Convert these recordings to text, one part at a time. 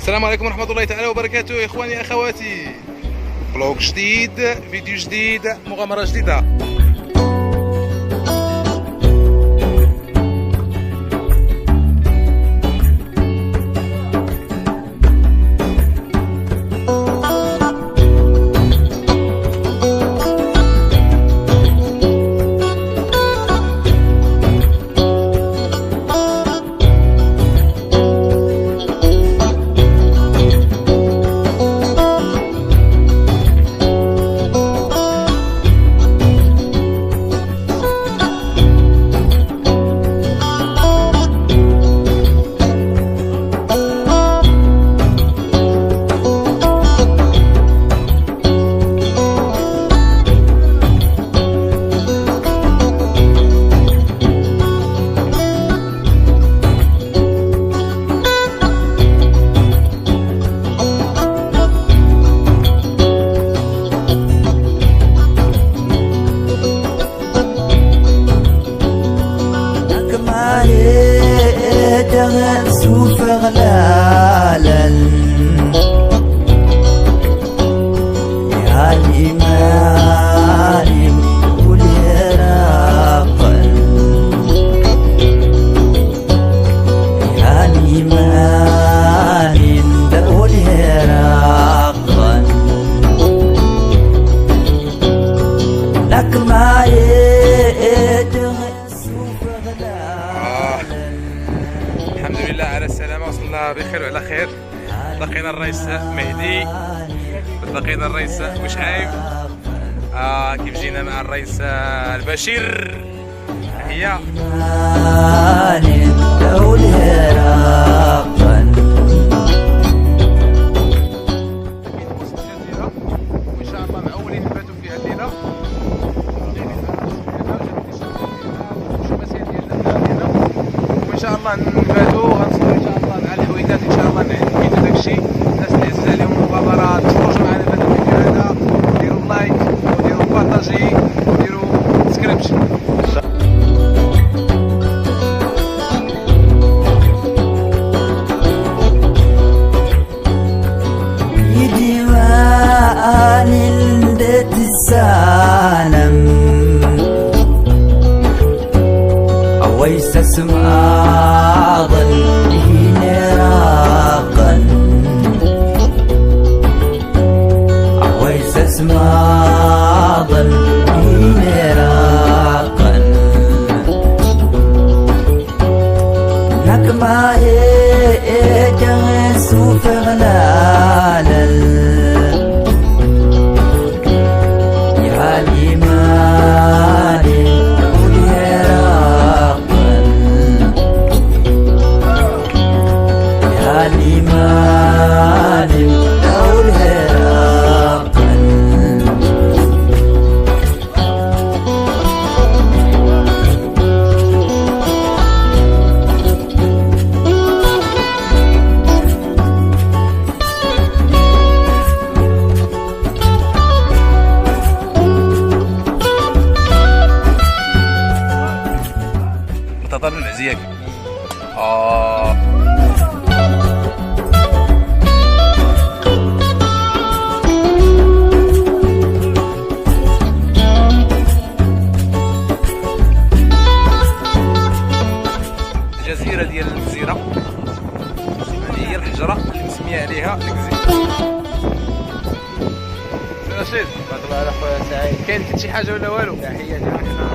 السلام عليكم ورحمة الله تعالى وبركاته يا إخواني أخواتي. فلوق جديد، فيديو جديد، مغامرة جديدة. سوف غلالا يا الإيمان والعراقا يا الإيمان والعراقا لك ما الحمد لله على السلامة، وصلنا بخير وعلى خير. لقينا الرئيس مهدي، لقينا الرئيس بوشعيب. كيف جينا مع الرئيس البشير. تحية. وإن شاء الله مأولين نباتوا فيها الليلة. وإن شاء الله نباتوا غنصوروا إن شاء الله مع الحويدات. إن شاء الله نحيدوا داكشي. الناس اللي عزيز عليهم المغامرات تفرجوا معنا في هذا الفيديو هذا، ديروا لايك وديروا بارطاجي وديروا سكريبشن. ديوان البيت السالم أويس اسمع ظله نراقا أويس اسمع ظله نراقا لك ما سوف غلالا يا الإيمان والعراقا يا الإيمان والعراقا انتظرنا العزياك. الجزيرة ديال الجزيرة، هذه هي الحجرة اللي مسمية عليها الجزيرة. سي رشيد، بارك الله خويا سعيد. كاين شي حاجة ولا والو؟ تحية جميعا الله.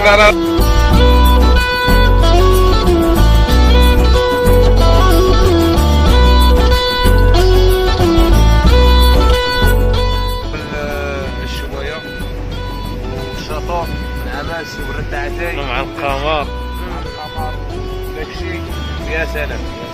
على الشوية والشاطور العماسي والردعتين مع القمر داكشي. يا سلام.